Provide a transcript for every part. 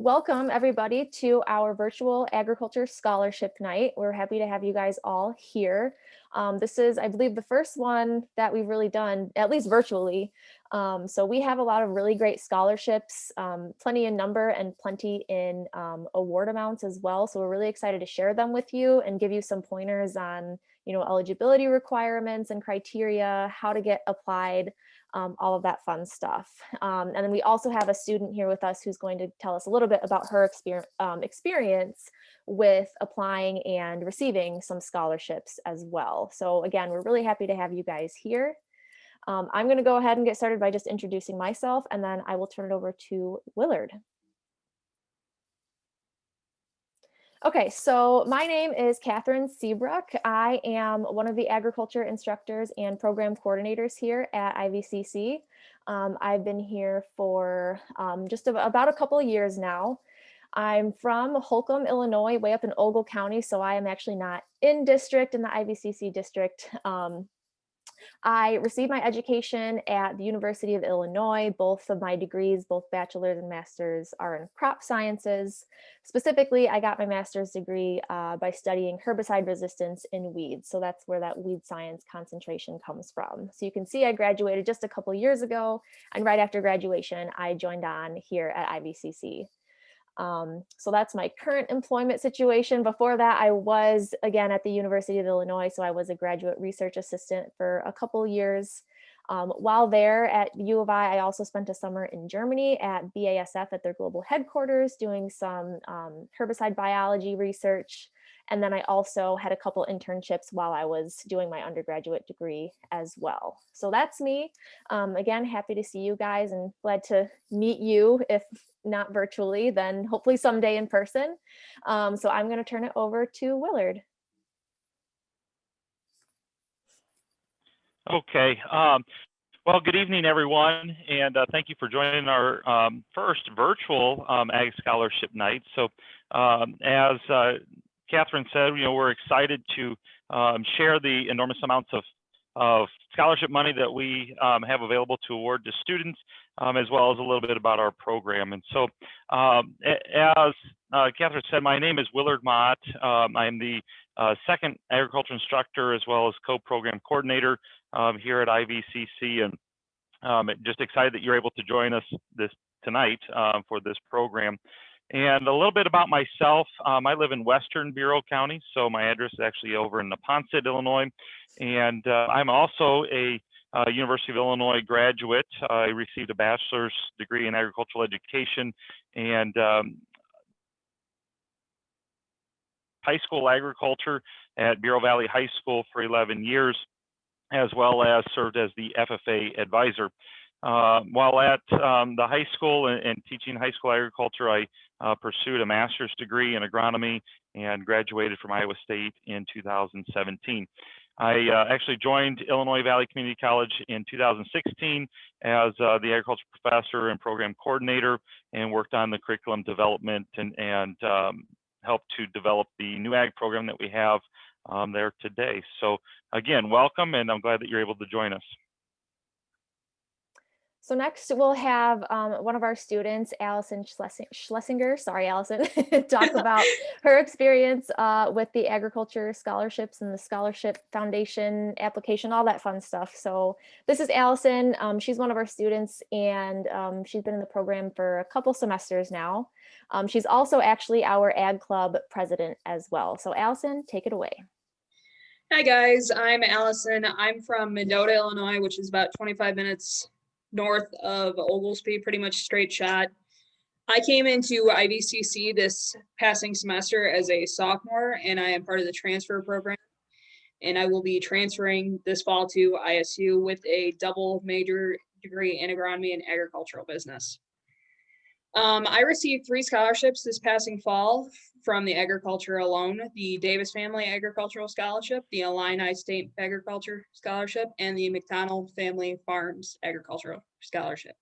Welcome everybody to our virtual agriculture scholarship night. We're happy to have you guys all here. This is, I believe, the first one that we've really done, at least virtually. So we have a lot of really great scholarships, plenty in number and plenty in award amounts as well. So we're really excited to share them with you and give you some pointers on, eligibility requirements and criteria, how to get applied, all of that fun stuff. And then we also have a student here with us who's going to tell us a little bit about her experience with applying and receiving some scholarships as well. So again, we're really happy to have you guys here. I'm going to go ahead and get started by just introducing myself, and then I will turn it over to Willard. Okay, so my name is Catherine Seabrook. I am one of the agriculture instructors and program coordinators here at IVCC. I've been here for just about a couple of years now. I'm from Holcomb, Illinois, way up in Ogle County, so I am actually not in district in the IVCC district. I received my education at the University of Illinois. Both of my degrees, both bachelor's and master's, are in crop sciences. Specifically, I got my master's degree by studying herbicide resistance in weeds. So that's where that weed science concentration comes from. So you can see I graduated just a couple years ago, and right after graduation, I joined on here at IVCC. So that's my current employment situation. Before that, I was again at the University of Illinois. So I was a graduate research assistant for a couple years. While there at U of I also spent a summer in Germany at BASF at their global headquarters doing some herbicide biology research. And then I also had a couple internships while I was doing my undergraduate degree as well. So that's me. Again, happy to see you guys and glad to meet you, if not virtually, then hopefully someday in person. So I'm going to turn it over to Willard. Okay. Well, good evening, everyone, and thank you for joining our first virtual Ag Scholarship Night. So as Catherine said, we're excited to share the enormous amounts of scholarship money that we have available to award to students, as well as a little bit about our program. And so as Catherine said, my name is Willard Mott. I'm the second agriculture instructor as well as co-program coordinator here at IVCC, and just excited that you're able to join us tonight for this program. And a little bit about myself. I live in Western Bureau County, so my address is actually over in Neponset, Illinois. And I'm also a University of Illinois graduate. I received a bachelor's degree in agricultural education and high school agriculture at Bureau Valley High School for 11 years, as well as served as the FFA advisor. While at the high school and teaching high school agriculture, I pursued a master's degree in agronomy and graduated from Iowa State in 2017. I actually joined Illinois Valley Community College in 2016 as the agriculture professor and program coordinator, and worked on the curriculum development and helped to develop the new ag program that we have there today. So again, welcome, and I'm glad that you're able to join us. So next we'll have one of our students, Allison Schlesinger, sorry, Allison, talk about her experience with the agriculture scholarships and the scholarship foundation application, all that fun stuff. So this is Allison. She's one of our students, and she's been in the program for a couple semesters now. She's also actually our Ag Club president as well. So Allison, take it away. Hi guys, I'm Allison. I'm from Mendota, Illinois, which is about 25 minutes north of Oglesby, pretty much straight shot. I came into IVCC this passing semester as a sophomore, and I am part of the transfer program. And I will be transferring this fall to ISU with a double major degree in agronomy and agricultural business. I received 3 scholarships this passing fall from the agriculture alone: the Davis Family Agricultural Scholarship, the Illini State Agriculture Scholarship, and the McDonalds Farms Agricultural Scholarship.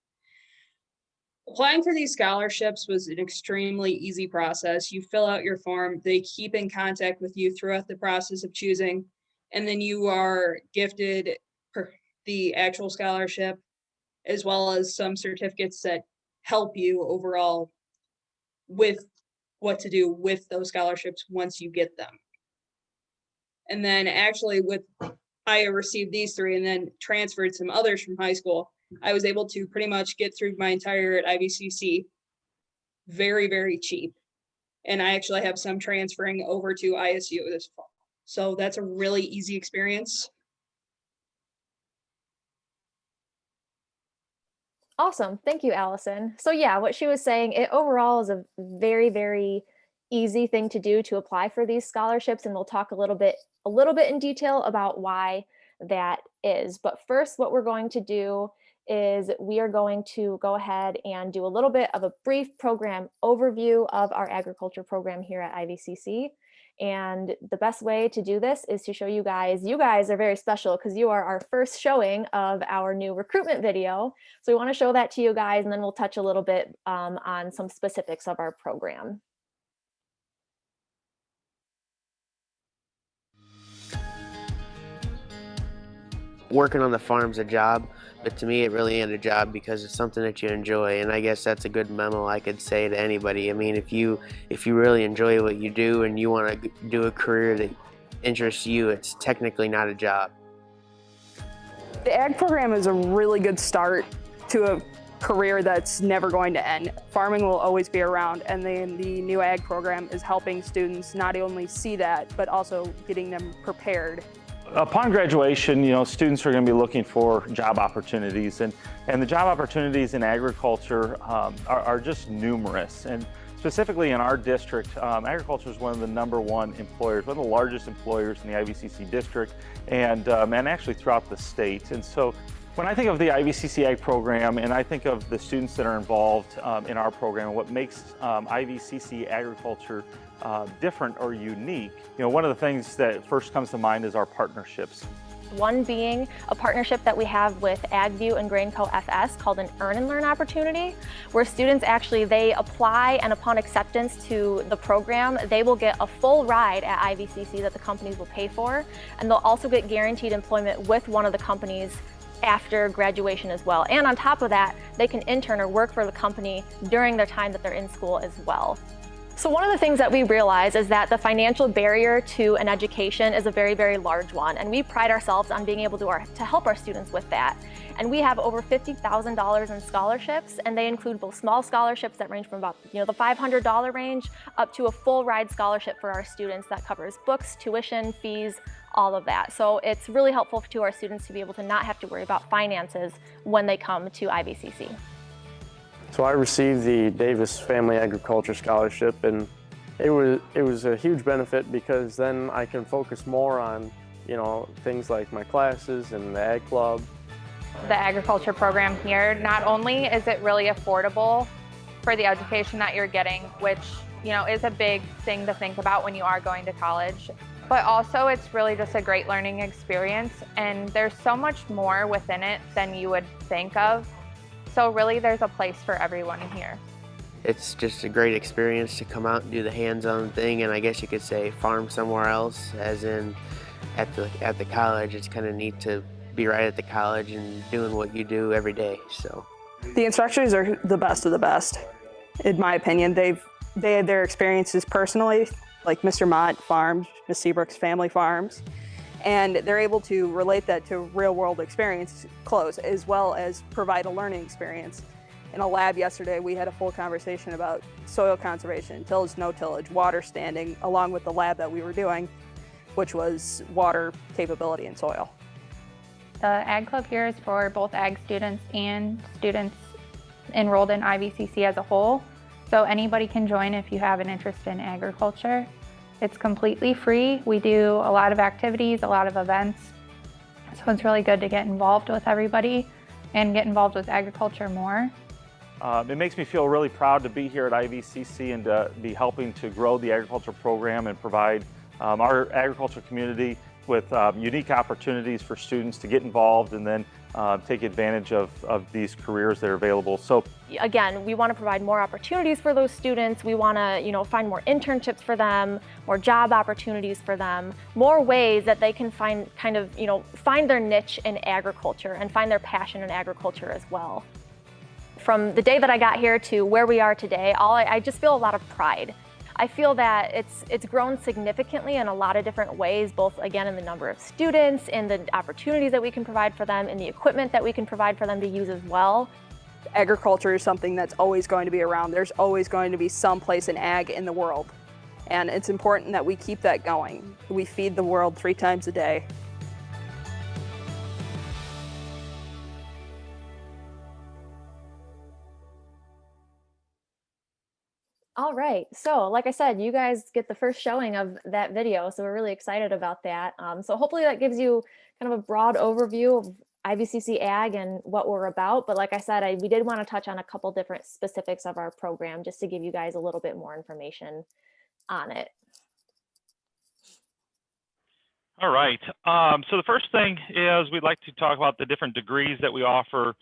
Applying for these scholarships was an extremely easy process. You fill out your form, they keep in contact with you throughout the process of choosing, and then you are gifted the actual scholarship, as well as some certificates that help you overall with what to do with those scholarships once you get them. And then actually I received these 3 and then transferred some others from high school. I was able to pretty much get through my entire at IVCC very, very cheap. And I actually have some transferring over to ISU this fall. So that's a really easy experience. Awesome. Thank you, Allison. So yeah, what she was saying, it overall is a very, very easy thing to do to apply for these scholarships. And we'll talk a little bit in detail about why that is. But first, what we're going to do is we are going to go ahead and do a little bit of a brief program overview of our agriculture program here at IVCC. And the best way to do this is to show you guys are very special because you are our first showing of our new recruitment video. So we want to show that to you guys, and then we'll touch a little bit on some specifics of our program. Working on the farm's a job, but to me it really ain't a job because it's something that you enjoy, and I guess that's a good memo I could say to anybody. I mean, if you really enjoy what you do and you want to do a career that interests you, it's technically not a job. The ag program is a really good start to a career that's never going to end. Farming will always be around, and then the new ag program is helping students not only see that, but also getting them prepared. Upon graduation, students are going to be looking for job opportunities, and the job opportunities in agriculture are just numerous. And specifically in our district, agriculture is one of the #1 employers, one of the largest employers in the IVCC district, and actually throughout the state. And so when I think of the IVCC Ag program, and I think of the students that are involved in our program, what makes IVCC agriculture different or unique, one of the things that first comes to mind is our partnerships. One being a partnership that we have with AgView and GrainCo FS called an Earn and Learn opportunity, where students they apply, and upon acceptance to the program, they will get a full ride at IVCC that the companies will pay for, and they'll also get guaranteed employment with one of the companies after graduation as well. And on top of that, they can intern or work for the company during their time that they're in school as well. So one of the things that we realize is that the financial barrier to an education is a very, very large one, and we pride ourselves on being able to help our students with that. And we have over $50,000 in scholarships, and they include both small scholarships that range from about the $500 range up to a full ride scholarship for our students that covers books, tuition, fees, all of that. So it's really helpful to our students to be able to not have to worry about finances when they come to IVCC. So I received the Davis Family Agriculture Scholarship, and it was a huge benefit because then I can focus more on, things like my classes and the ag club. The agriculture program here, not only is it really affordable for the education that you're getting, which, is a big thing to think about when you are going to college, but also it's really just a great learning experience, and there's so much more within it than you would think of. So really there's a place for everyone here. It's just a great experience to come out and do the hands-on thing, and I guess you could say farm somewhere else, as in at the college. It's kind of neat to be right at the college and doing what you do every day. So The instructors are the best of the best, in my opinion. They had their experiences personally, like Mr. Mott Farms, Miss Seabrook's family farms, and they're able to relate that to real-world experience close, as well as provide a learning experience. In a lab yesterday, we had a full conversation about soil conservation, tillage, no tillage, water standing, along with the lab that we were doing, which was water capability in soil. The Ag Club here is for both ag students and students enrolled in IVCC as a whole. So anybody can join if you have an interest in agriculture. It's completely free. We do a lot of activities, a lot of events. So it's really good to get involved with everybody and get involved with agriculture more. It makes me feel really proud to be here at IVCC and to be helping to grow the agriculture program and provide our agriculture community with unique opportunities for students to get involved and then take advantage of these careers that are available. So again, we want to provide more opportunities for those students. We want to, find more internships for them, more job opportunities for them, more ways that they can find find their niche in agriculture and find their passion in agriculture as well. from the day that I got here to where we are today, I just feel a lot of pride. I feel that it's grown significantly in a lot of different ways, both again in the number of students and the opportunities that we can provide for them and the equipment that we can provide for them to use as well. Agriculture is something that's always going to be around. There's always going to be some place in ag in the world. And it's important that we keep that going. We feed the world 3 times a day. All right, so like I said, you guys get the first showing of that video, so we're really excited about that. So hopefully that gives you kind of a broad overview of IVCC Ag and what we're about. But like I said, we did want to touch on a couple different specifics of our program just to give you guys a little bit more information on it. All right. So the first thing is we'd like to talk about the different degrees that we offer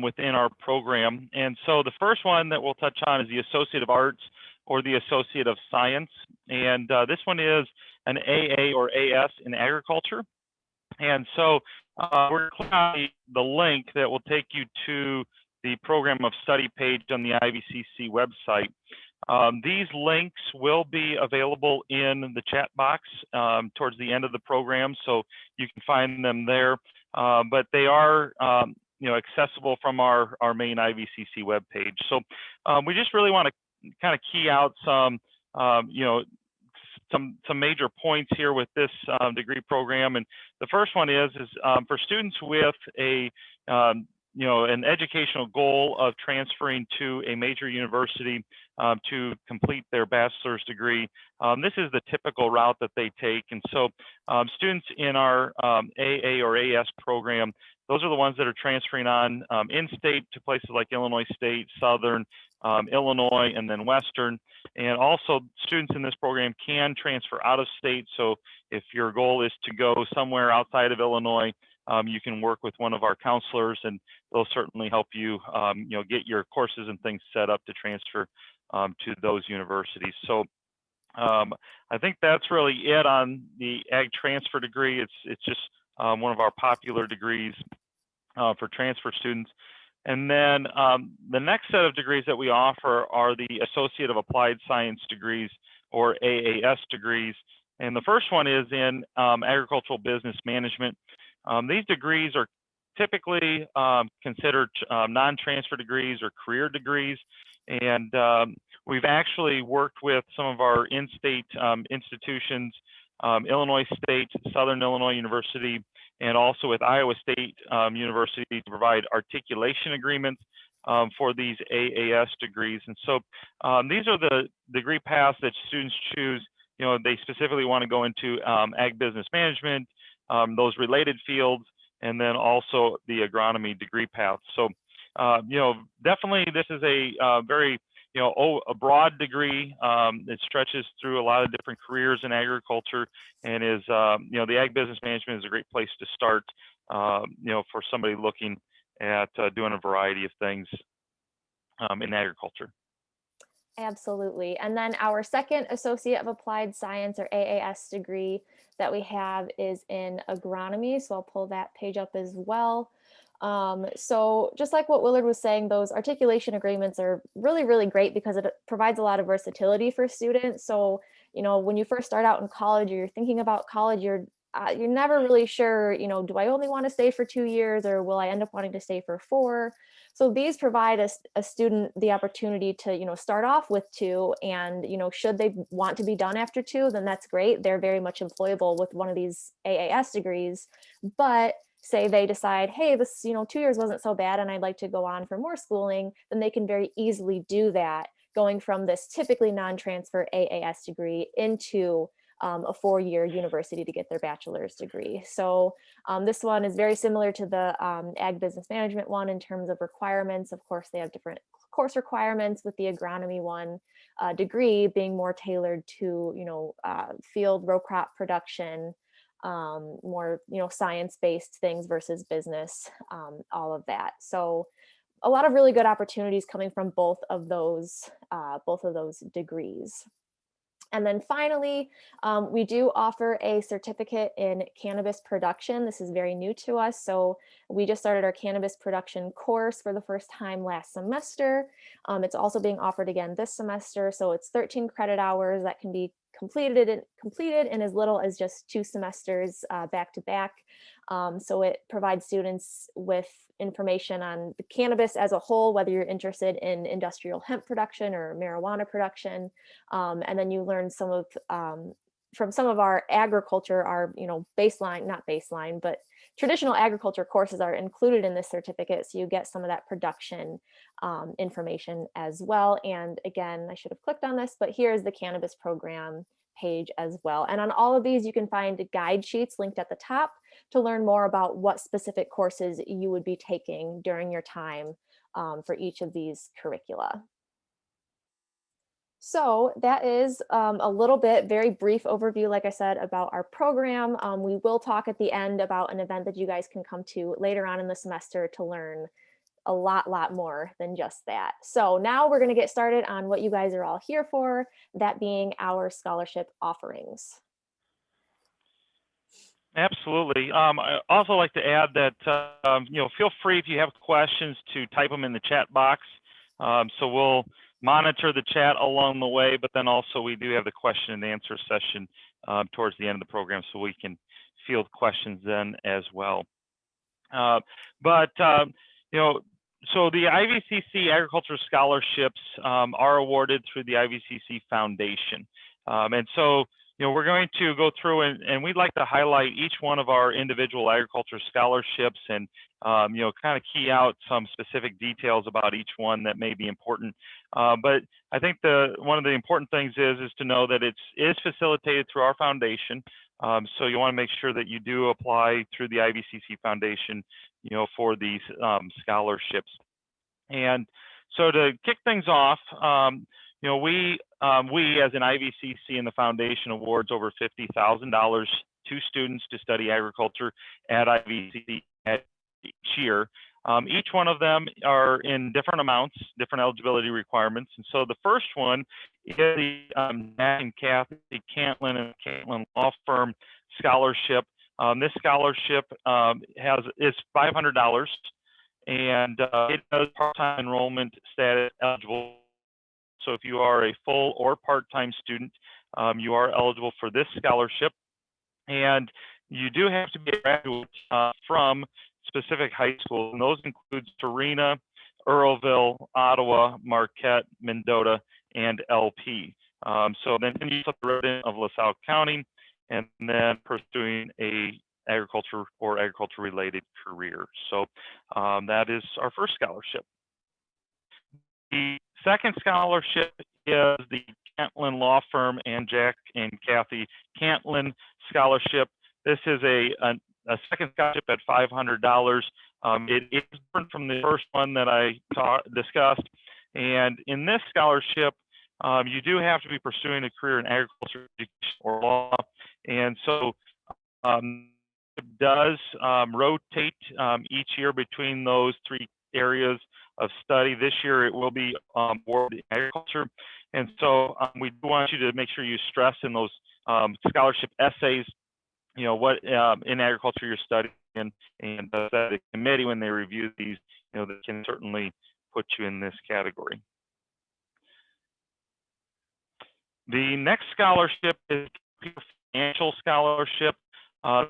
within our program. And so the first one that we'll touch on is the Associate of Arts or the Associate of Science. And this one is an AA or AS in agriculture. And so we're clicking on the link that will take you to the program of study page on the IVCC website. These links will be available in the chat box towards the end of the program, so you can find them there. But they are accessible from our main IVCC webpage. So we just really want to kind of key out some major points here with this degree program. And the first one is for students with an educational goal of transferring to a major university to complete their bachelor's degree. This is the typical route that they take. And so students in our AA or AS program, those are the ones that are transferring on in-state to places like Illinois State, Southern, Illinois, and then Western. And also students in this program can transfer out of state. So if your goal is to go somewhere outside of Illinois, you can work with one of our counselors, and they'll certainly help you, get your courses and things set up to transfer to those universities. So I think that's really it on the ag transfer degree. It's just one of our popular degrees for transfer students. And then the next set of degrees that we offer are the Associate of Applied Science degrees, or AAS degrees. And the first one is in agricultural business management. These degrees are typically considered non-transfer degrees or career degrees. And we've actually worked with some of our in-state institutions, Illinois State, Southern Illinois University, and also with Iowa State University to provide articulation agreements for these AAS degrees. And so these are the degree paths that students choose. They specifically want to go into ag business management, those related fields, and then also the agronomy degree path. So, definitely this is a very, a broad degree. It stretches through a lot of different careers in agriculture, and is, the ag business management is a great place to start, for somebody looking at doing a variety of things in agriculture. Absolutely. And then our second Associate of Applied Science or AAS degree that we have is in agronomy. So I'll pull that page up as well. So just like what Willard was saying, those articulation agreements are really, really great because it provides a lot of versatility for students. So, when you first start out in college or you're thinking about college, you're never really sure, do I only want to stay for 2 years or will I end up wanting to stay for 4? So these provide a student the opportunity to, start off with 2, and, should they want to be done after 2, then that's great. They're very much employable with one of these AAS degrees. But say they decide, hey, this, 2 years wasn't so bad and I'd like to go on for more schooling, then they can very easily do that, going from this typically non-transfer AAS degree into a 4-year university to get their bachelor's degree. So this one is very similar to the ag business management one in terms of requirements. Of course, they have different course requirements, with the agronomy one degree being more tailored to, field row crop production, more, science-based things versus business, all of that. So a lot of really good opportunities coming from both of those degrees. And then finally, we do offer a certificate in cannabis production. This is very new to us. So we just started our cannabis production course for the first time last semester. It's also being offered again this semester. So it's 13 credit hours that can be completed in as little as just 2 semesters back to back. So it provides students with information on the cannabis as a whole, whether you're interested in industrial hemp production or marijuana production. And then you learn some of from some of our agriculture, our baseline, not baseline, but traditional agriculture courses are included in this certificate. So you get some of that production information as well. And again, I should have clicked on this, but here's the cannabis program page as well. And on all of these, you can find guide sheets linked at the top to learn more about what specific courses you would be taking during your time for each of these curricula. So that is a little bit, very brief overview, like I said, about our program. We will talk at the end about an event that you guys can come to later on in the semester to learn a lot more than just that. So now we're going to get started on what you guys are all here for, that being our scholarship offerings. Absolutely. I also like to add that, feel free if you have questions to type them in the chat box. So we'll monitor the chat along the way, but then also we do have the question and answer session towards the end of the program, so we can field questions then as well. So the IVCC Agriculture Scholarships are awarded through the IVCC Foundation. And so, we're going to go through and we'd like to highlight each one of our individual agriculture scholarships and, kind of key out some specific details about each one that may be important. But I think one of the important things is to know that it is facilitated through our foundation. So you want to make sure that you do apply through the IVCC Foundation, for these scholarships. And so to kick things off, we as an IVCC and the foundation awards over $50,000 to students to study agriculture at IVCC each year. Each one of them are in different amounts, different eligibility requirements. And so the first one is the Matt and Kathy Cantlin and Cantlin Law Firm Scholarship. This scholarship is $500, and it does part-time enrollment status eligible. So if you are a full or part-time student, you are eligible for this scholarship. And you do have to be a graduate from specific high schools, and those include Serena, Earlville, Ottawa, Marquette, Mendota, and LP. So then you are a resident of LaSalle County, and then pursuing a agriculture or agriculture related career. So that is our first scholarship. The second scholarship is the Cantlin Law Firm and Jack and Kathy Cantlin Scholarship. This is a second scholarship at $500. It is different from the first one that I discussed. And in this scholarship, you do have to be pursuing a career in agriculture, education, or law. And so it does rotate each year between those 3 areas of study. This year it will be awarded in agriculture. And so we do want you to make sure you stress in those scholarship essays, what in agriculture you're studying, and the committee, when they review these, they can certainly put you in this category. The next scholarship is Financial Scholarship.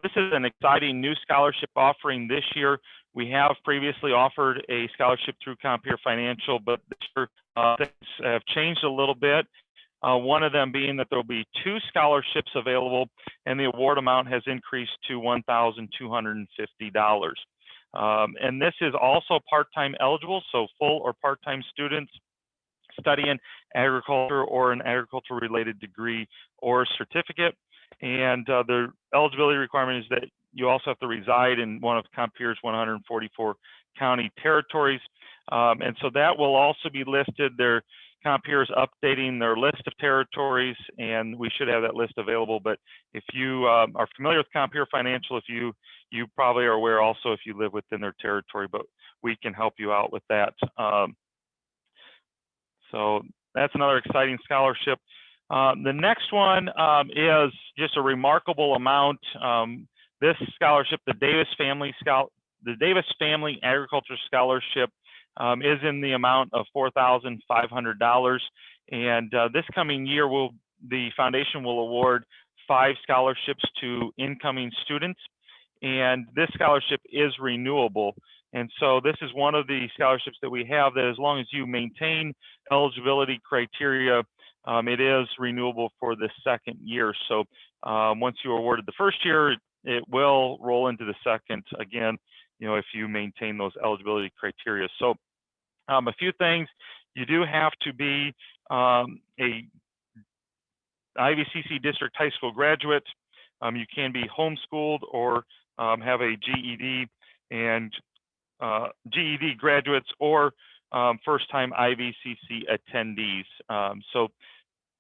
This is an exciting new scholarship offering this year. We have previously offered a scholarship through Compeer Financial, but this year things have changed a little bit. One of them being that there will be 2 scholarships available, and the award amount has increased to $1,250. And this is also part-time eligible, so full or part-time students studying agriculture or an agriculture-related degree or certificate. And the eligibility requirement is that you also have to reside in one of Compeer's 144 county territories. And so that will also be listed. Compeer is updating their list of territories, and we should have that list available. But if you are familiar with Compeer Financial, you probably are aware also if you live within their territory, but we can help you out with that. So that's another exciting scholarship. The next one is just a remarkable amount. This scholarship, the Davis Family Agriculture Scholarship, is in the amount of $4,500. And this coming year, the foundation will award 5 scholarships to incoming students. And this scholarship is renewable. And so this is one of the scholarships that we have that as long as you maintain eligibility criteria, it is renewable for the second year. So once you are awarded the first year, it will roll into the second again, if you maintain those eligibility criteria. So a few things: you do have to be a IVCC district high school graduate. You can be homeschooled or have a GED, and GED graduates or first-time IVCC attendees. So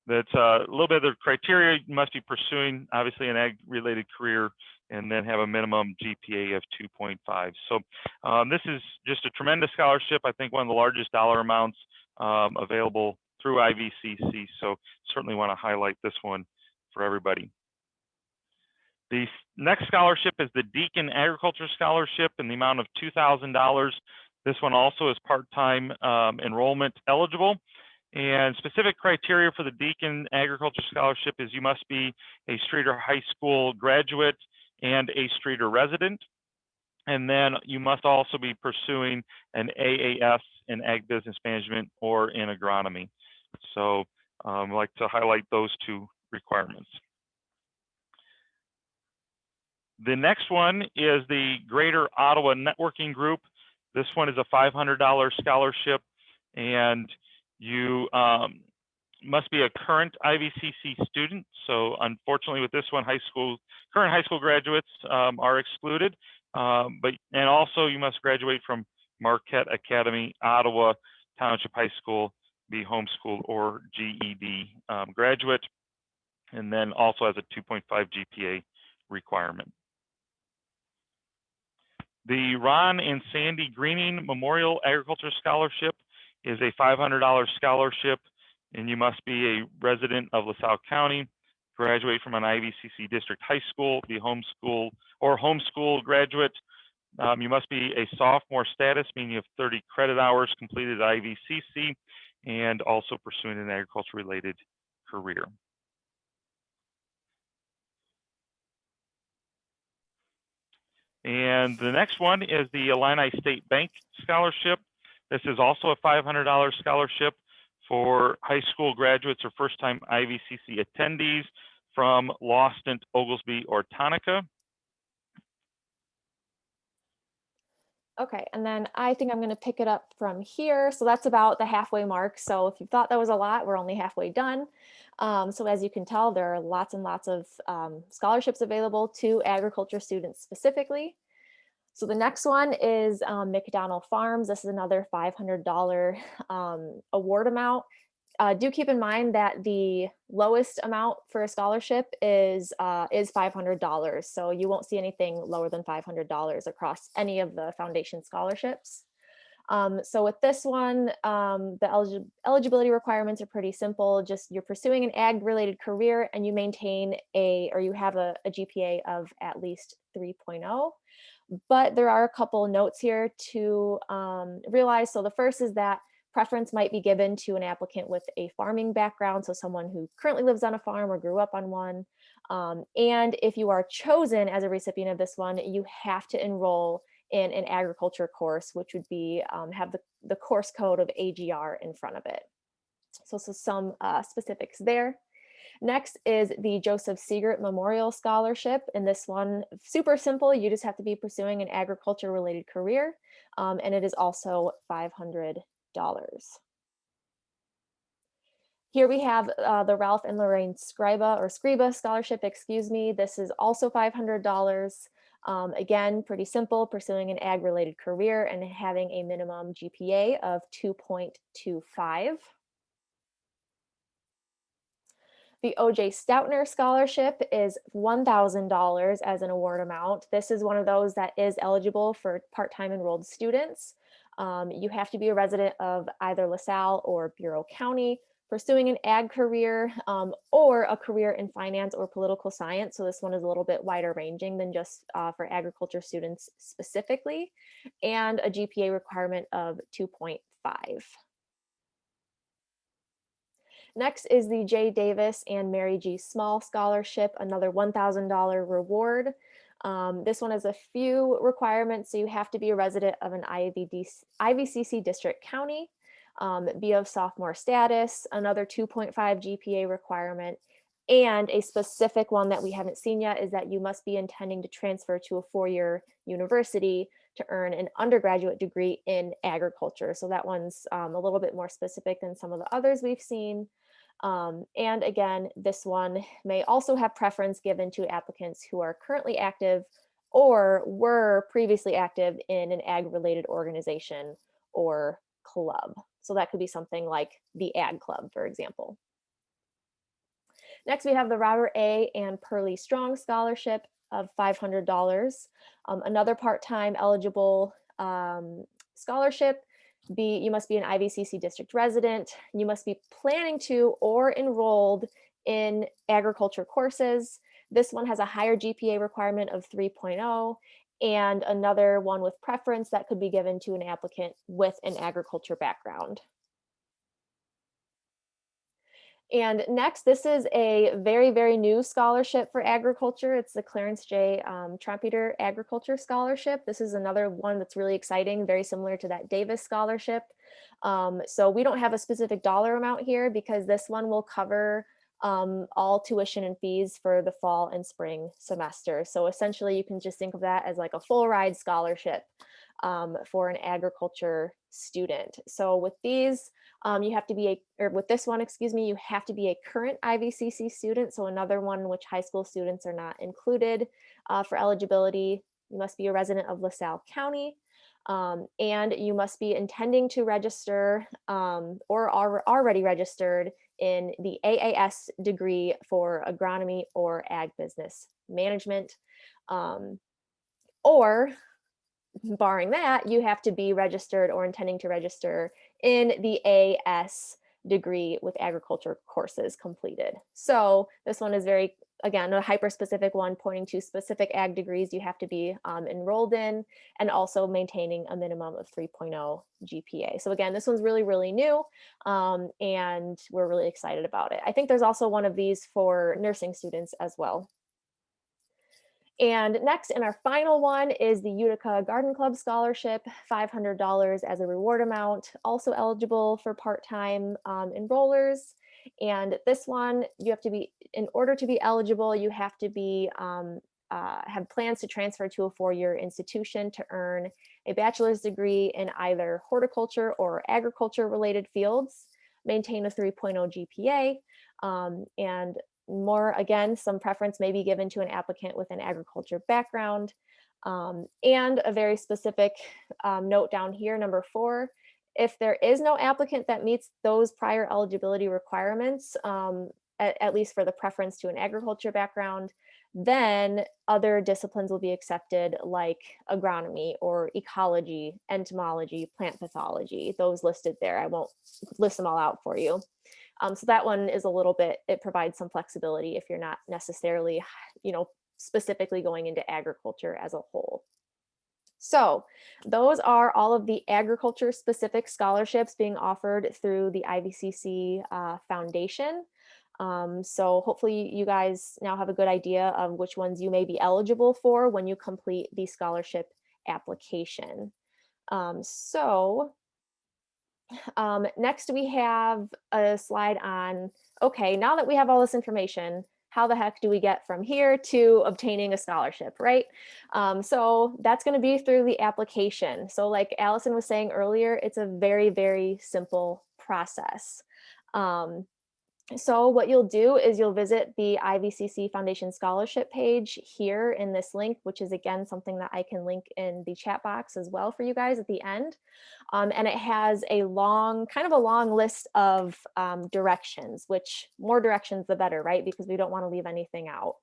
that's a little bit of the criteria. You must be pursuing, obviously, an ag-related career and then have a minimum GPA of 2.5. So this is just a tremendous scholarship. I think one of the largest dollar amounts available through IVCC. So certainly want to highlight this one for everybody. The next scholarship is the Deacon Agriculture Scholarship in the amount of $2,000. This one also is part-time enrollment eligible. And specific criteria for the Deacon Agriculture Scholarship is you must be a Streator High School graduate and a Streator resident. And then you must also be pursuing an AAS in Ag Business Management or in agronomy. So I'd like to highlight those 2 requirements. The next one is the Greater Ottawa Networking Group. This one is a $500 scholarship, and you must be a current IVCC student. So unfortunately with this one, current high school graduates are excluded, and also you must graduate from Marquette Academy, Ottawa Township High School, be homeschooled or GED graduate, and then also has a 2.5 GPA requirement. The Ron and Sandy Greening Memorial Agriculture Scholarship is a $500 scholarship, and you must be a resident of LaSalle County, graduate from an IVCC district high school, be homeschool or homeschool graduate. You must be a sophomore status, meaning you have 30 credit hours completed at IVCC, and also pursuing an agriculture-related career. And the next one is the Illini State Bank Scholarship. This is also a $500 scholarship for high school graduates or first-time IVCC attendees from Lawston, Oglesby, or Utica. Okay, and then I think I'm going to pick it up from here. So that's about the halfway mark. So if you thought that was a lot, we're only halfway done. So as you can tell, there are lots and lots of scholarships available to agriculture students specifically. So the next one is McDonalds Farms. This is another $500 award amount. Do keep in mind that the lowest amount for a scholarship is $500. So you won't see anything lower than $500 across any of the foundation scholarships. So with this one, the eligibility requirements are pretty simple. Just you're pursuing an ag-related career and you maintain you have a GPA of at least 3.0. But there are a couple notes here to realize. So the first is that preference might be given to an applicant with a farming background, so someone who currently lives on a farm or grew up on one. And if you are chosen as a recipient of this one, you have to enroll in an agriculture course, which would be have the course code of AGR in front of it. So some specifics there. Next is the Joseph Seegert Memorial Scholarship. And this one, super simple. You just have to be pursuing an agriculture related career. And it is also $500. Here we have the Ralph and Lorraine Scraba Scholarship, excuse me. This is also $500. Again, pretty simple, pursuing an ag related career and having a minimum GPA of 2.25. The O.J. Stoutner Scholarship is $1,000 as an award amount. This is one of those that is eligible for part-time enrolled students. You have to be a resident of either LaSalle or Bureau County, pursuing an ag career, or a career in finance or political science. So this one is a little bit wider ranging than just for agriculture students specifically, and a GPA requirement of 2.5. Next is the J. Davis and Mary G. Small Scholarship, another $1,000 reward. This one has a few requirements. So you have to be a resident of an IVCC district county, be of sophomore status, another 2.5 GPA requirement, and a specific one that we haven't seen yet is that you must be intending to transfer to a four-year university to earn an undergraduate degree in agriculture. So that one's a little bit more specific than some of the others we've seen. And again, this one may also have preference given to applicants who are currently active or were previously active in an ag-related organization or club. So that could be something like the Ag Club, for example. Next, we have the Robert A. and Pearlie Strong Scholarship of $500. Another part-time eligible scholarship. You must be an IVCC district resident. You must be planning to or enrolled in agriculture courses. This one has a higher GPA requirement of 3.0, and another one with preference that could be given to an applicant with an agriculture background. And next, this is a very, very new scholarship for agriculture. It's the Clarence J. Trumpeter Agriculture Scholarship. This is another one that's really exciting, very similar to that Davis Scholarship. So we don't have a specific dollar amount here because this one will cover all tuition and fees for the fall and spring semester. So essentially, you can just think of that as like a full ride scholarship for an agriculture student. So with these, you have to be with this one, excuse me, you have to be a current IVCC student. So another one which high school students are not included for eligibility. You must be a resident of LaSalle County, and you must be intending to register or are already registered in the AAS degree for agronomy or ag business management, or barring that, you have to be registered or intending to register in the AS degree with agriculture courses completed. So this one is very, again, a hyper-specific one pointing to specific ag degrees you have to be enrolled in, and also maintaining a minimum of 3.0 GPA. So again, this one's really, really new, and we're really excited about it. I think there's also one of these for nursing students as well. And next, and our final one is the Utica Garden Club Scholarship, $500 as a reward amount, also eligible for part-time enrollers. And this one, you have to be, in order to be eligible, you have to be, have plans to transfer to a four-year institution to earn a bachelor's degree in either horticulture or agriculture-related fields, maintain a 3.0 GPA, and more, again, some preference may be given to an applicant with an agriculture background. And a very specific note down here, number 4, if there is no applicant that meets those prior eligibility requirements, at least for the preference to an agriculture background, then other disciplines will be accepted like agronomy or ecology, entomology, plant pathology, those listed there. I won't list them all out for you. So that one is a little bit, it provides some flexibility if you're not necessarily, specifically going into agriculture as a whole. So those are all of the agriculture specific scholarships being offered through the IVCC Foundation. So hopefully you guys now have a good idea of which ones you may be eligible for when you complete the scholarship application. Next we have a slide on, okay, now that we have all this information, how the heck do we get from here to obtaining a scholarship, right? So that's going to be through the application. So like Allison was saying earlier, it's a very, very simple process. So what you'll do is you'll visit the IVCC Foundation Scholarship page here in this link, which is again something that I can link in the chat box as well for you guys at the end. And it has a long list of directions, which more directions the better, right? Because we don't want to leave anything out.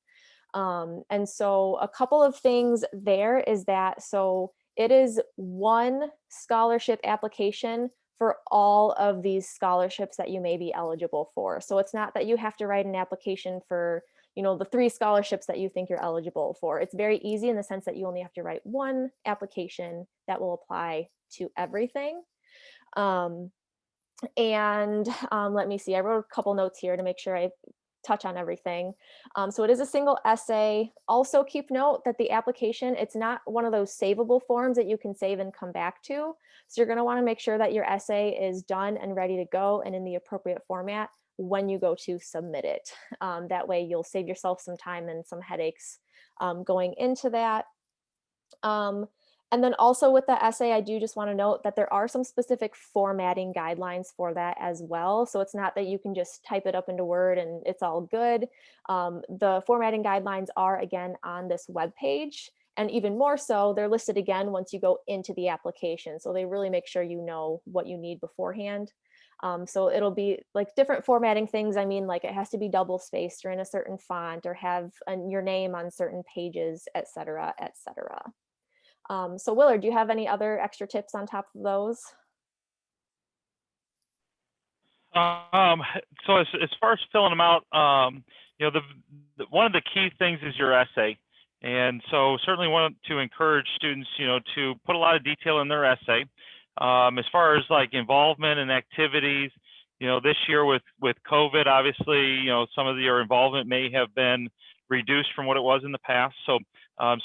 And so a couple of things there is that, so it is one scholarship application for all of these scholarships that you may be eligible for. So it's not that you have to write an application for, you know, the 3 scholarships that you think you're eligible for. It's very easy in the sense that you only have to write one application that will apply to everything. Let me see, I wrote a couple notes here to make sure I touch on everything. So it is a single essay. Also keep note that the application, it's not one of those savable forms that you can save and come back to. So you're going to want to make sure that your essay is done and ready to go and in the appropriate format when you go to submit it. That way you'll save yourself some time and some headaches going into that. And then also with the essay, I do just want to note that there are some specific formatting guidelines for that as well. So it's not that you can just type it up into Word and it's all good. The formatting guidelines are, again, on this webpage. And even more so, they're listed again once you go into the application. So they really make sure you know what you need beforehand. So it'll be like different formatting things. I mean, like it has to be double spaced or in a certain font or have your name on certain pages, et cetera, et cetera. So Willard, do you have any other extra tips on top of those? So as far as filling them out, you know, one of the key things is your essay. And so certainly want to encourage students, you know, to put a lot of detail in their essay. As far as like involvement and activities, you know, this year with COVID, obviously, you know, some of your involvement may have been reduced from what it was in the past. So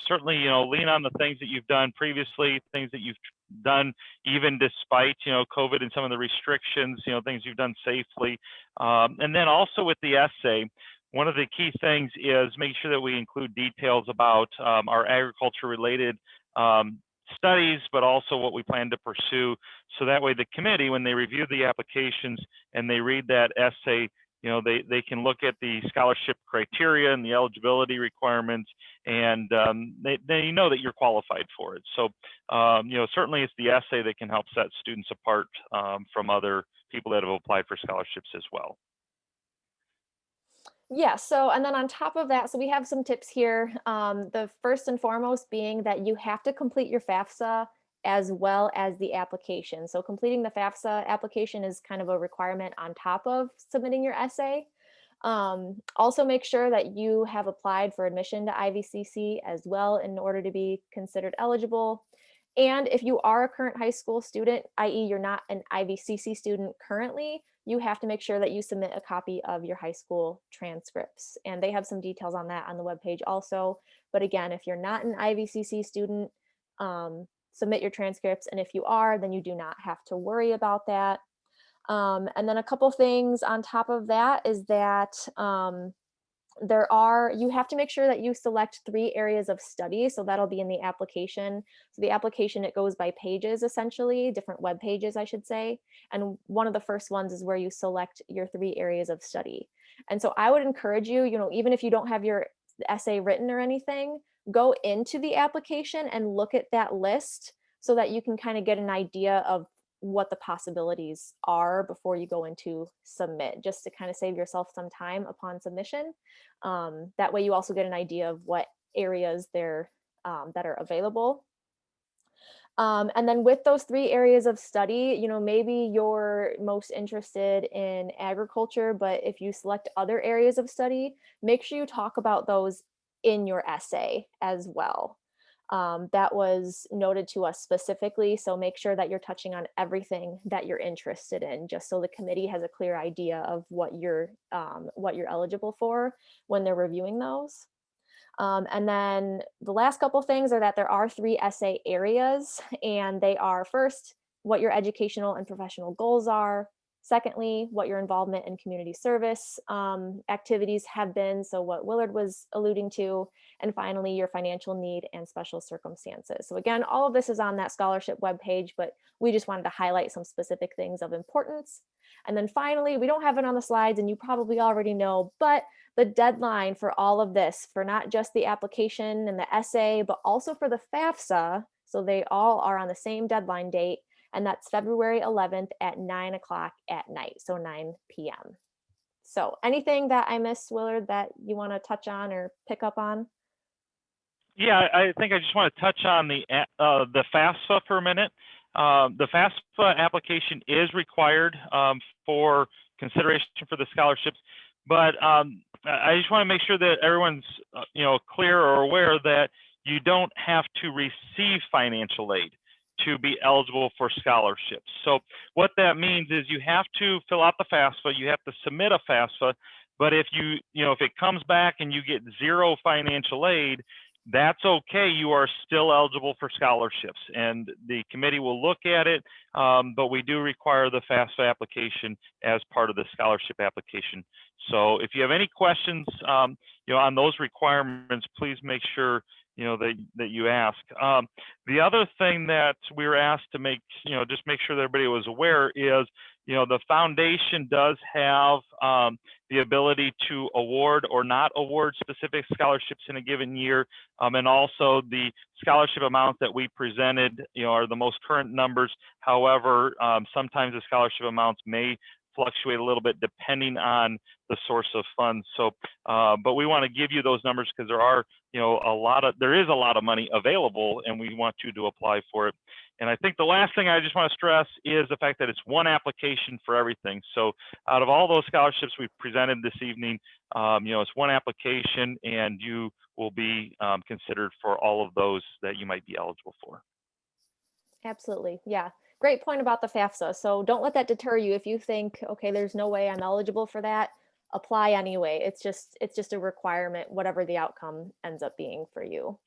certainly, you know, lean on the things that you've done previously, things that you've done even despite, you know, COVID and some of the restrictions, you know, things you've done safely. And then also with the essay, one of the key things is making sure that we include details about our agriculture related studies, but also what we plan to pursue. So that way the committee, when they review the applications and they read that essay, you know, they can look at the scholarship criteria and the eligibility requirements, and they know that you're qualified for it. So, you know, certainly it's the essay that can help set students apart from other people that have applied for scholarships as well. Yeah, so and then on top of that, so we have some tips here. The first and foremost being that you have to complete your FAFSA as well as the application. So completing the FAFSA application is kind of a requirement on top of submitting your essay. Also make sure that you have applied for admission to IVCC as well in order to be considered eligible. And if you are a current high school student, i.e. you're not an IVCC student currently, you have to make sure that you submit a copy of your high school transcripts. And they have some details on that on the webpage also. But again, if you're not an IVCC student, submit your transcripts. And if you are, then you do not have to worry about that. And then a couple things on top of that is that you have to make sure that you select 3 areas of study. So that'll be in the application. So the application, it goes by pages, essentially, different web pages, I should say. And one of the first ones is where you select your 3 areas of study. And so I would encourage you, you know, even if you don't have your essay written or anything, go into the application and look at that list so that you can kind of get an idea of what the possibilities are before you go into submit, just to kind of save yourself some time upon submission. That way you also get an idea of what areas there that are available. And then with those 3 areas of study, you know, maybe you're most interested in agriculture, but if you select other areas of study, make sure you talk about those in your essay as well. That was noted to us specifically, so make sure that you're touching on everything that you're interested in, just so the committee has a clear idea of what you're eligible for when they're reviewing those. And then the last couple things are that there are 3 essay areas, and they are: first, what your educational and professional goals are; secondly, what your involvement in community service activities have been, so what Willard was alluding to; and finally, your financial need and special circumstances. So again, all of this is on that scholarship webpage, but we just wanted to highlight some specific things of importance. And then finally, we don't have it on the slides, and you probably already know, but the deadline for all of this, for not just the application and the essay, but also for the FAFSA, so they all are on the same deadline date, and that's February 11th at 9 o'clock at night, so 9 p.m. So anything that I missed, Willard, that you want to touch on or pick up on? Yeah, I think I just want to touch on the FAFSA for a minute. The FAFSA application is required for consideration for the scholarships, but I just want to make sure that everyone's clear or aware that you don't have to receive financial aid to be eligible for scholarships. So what that means is you have to fill out the FAFSA, you have to submit a FAFSA, but if if it comes back and you get zero financial aid, that's okay. You are still eligible for scholarships, and the committee will look at it, but we do require the FAFSA application as part of the scholarship application. So if you have any questions, on those requirements, please make sure that you ask. The other thing that we were asked to just make sure that everybody was aware is, the foundation does have the ability to award or not award specific scholarships in a given year. And also the scholarship amounts that we presented, are the most current numbers. However, sometimes the scholarship amounts may fluctuate a little bit depending on the source of funds. So, but we want to give you those numbers because there are, there is a lot of money available, and we want you to apply for it. And I think the last thing I just want to stress is the fact that it's one application for everything. So out of all those scholarships we presented this evening, it's one application, and you will be considered for all of those that you might be eligible for. Absolutely. Yeah. Great point about the FAFSA. So don't let that deter you. If you think, okay, there's no way I'm eligible for that, apply anyway. It's just a requirement, whatever the outcome ends up being for you.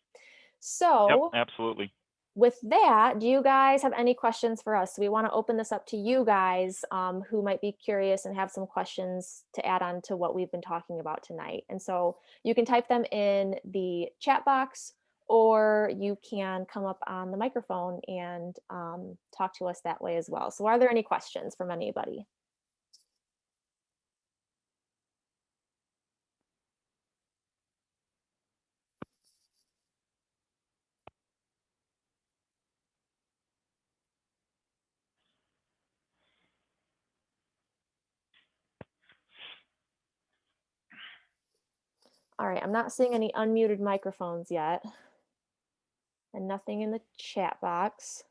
So yep, absolutely. With that, do you guys have any questions for us? We want to open this up to you guys who might be curious and have some questions to add on to what we've been talking about tonight. And so you can type them in the chat box, or you can come up on the microphone and talk to us that way as well. So are there any questions from anybody? All right, I'm not seeing any unmuted microphones yet, and nothing in the chat box.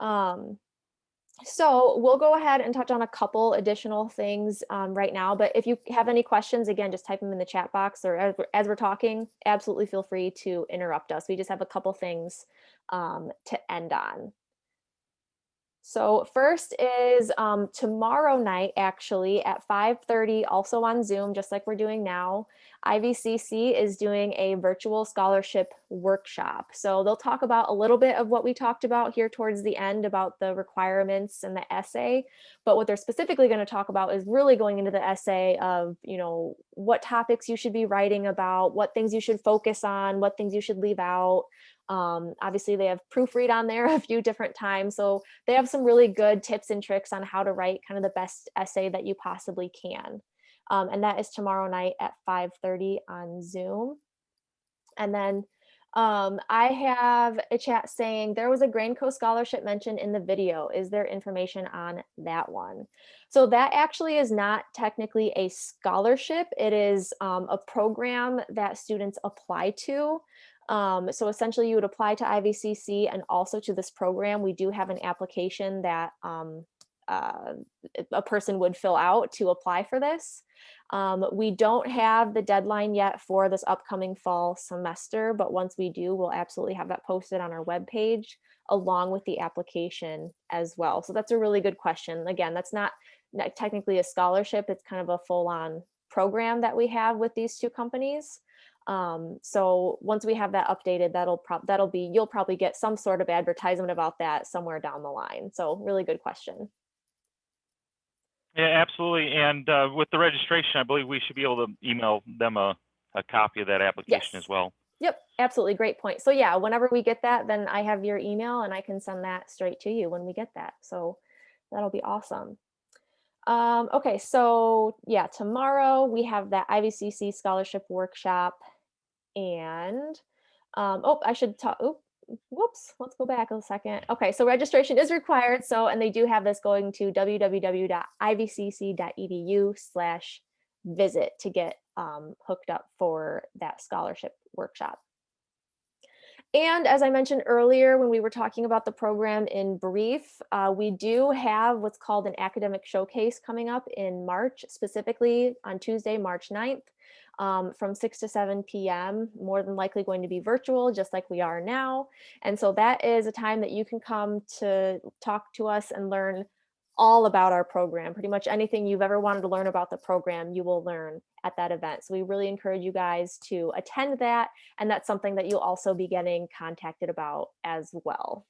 So we'll go ahead and touch on a couple additional things right now, but if you have any questions, again, just type them in the chat box, or as we're talking, absolutely feel free to interrupt us. We just have a couple things to end on. So first is tomorrow night, actually at 5:30, also on Zoom, just like we're doing now, IVCC is doing a virtual scholarship workshop. So they'll talk about a little bit of what we talked about here towards the end about the requirements and the essay, but what they're specifically going to talk about is really going into the essay of, what topics you should be writing about, what things you should focus on, what things you should leave out. Obviously they have proofread on there a few different times. So they have some really good tips and tricks on how to write kind of the best essay that you possibly can. And that is tomorrow night at 5:30 on Zoom. And then I have a chat saying there was a Grainco scholarship mentioned in the video. Is there information on that one? So that actually is not technically a scholarship. It is a program that students apply to. So essentially you would apply to IVCC and also to this program. We do have an application that a person would fill out to apply for this. We don't have the deadline yet for this upcoming fall semester, but once we do, we'll absolutely have that posted on our webpage along with the application as well. So that's a really good question. Again, that's not technically a scholarship. It's kind of a full-on program that we have with these two companies. So once we have that updated, you'll probably get some sort of advertisement about that somewhere down the line. So really good question. Yeah, absolutely. And with the registration, I believe we should be able to email them a copy of that application Yes. as well. Yep, absolutely. Great point. So yeah, whenever we get that, then I have your email and I can send that straight to you when we get that. So that'll be awesome. Okay, so yeah, tomorrow we have that IVCC scholarship workshop, and I should talk. Whoops, let's go back a second. Okay, so registration is required. So, and they do have this going to www.ivcc.edu/visit to get hooked up for that scholarship workshop. And as I mentioned earlier, when we were talking about the program in brief, we do have what's called an academic showcase coming up in March, specifically on Tuesday, March 9th, from 6 to 7 p.m., more than likely going to be virtual, just like we are now. And so that is a time that you can come to talk to us and learn all about our program. Pretty much anything you've ever wanted to learn about the program, you will learn at that event. So we really encourage you guys to attend that. And that's something that you'll also be getting contacted about as well.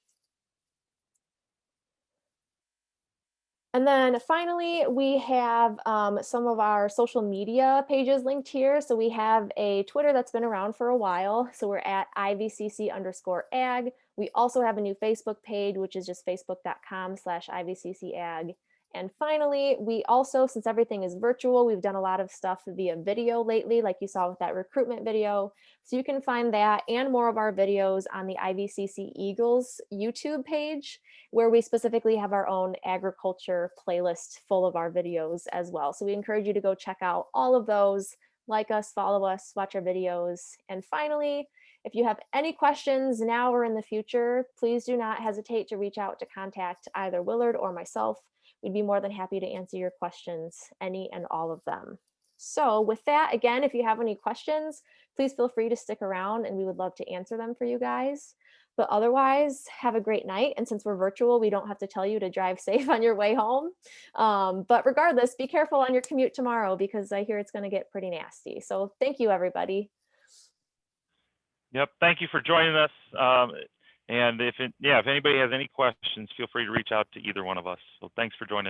And then finally, we have some of our social media pages linked here. So we have a Twitter that's been around for a while. So we're at IVCC_ag. We also have a new Facebook page, which is just facebook.com/IVCCAG. And finally, we also, since everything is virtual, we've done a lot of stuff via video lately, like you saw with that recruitment video. So you can find that and more of our videos on the IVCC Eagles YouTube page, where we specifically have our own agriculture playlist full of our videos as well. So we encourage you to go check out all of those, like us, follow us, watch our videos. And finally, if you have any questions now or in the future, please do not hesitate to reach out to contact either Willard or myself. We'd be more than happy to answer your questions, any and all of them. So with that, again, if you have any questions, please feel free to stick around and we would love to answer them for you guys. But otherwise, have a great night. And since we're virtual, we don't have to tell you to drive safe on your way home. But regardless, be careful on your commute tomorrow because I hear it's going to get pretty nasty. So thank you, everybody. Yep. Thank you for joining us. And if anybody has any questions, feel free to reach out to either one of us. So thanks for joining.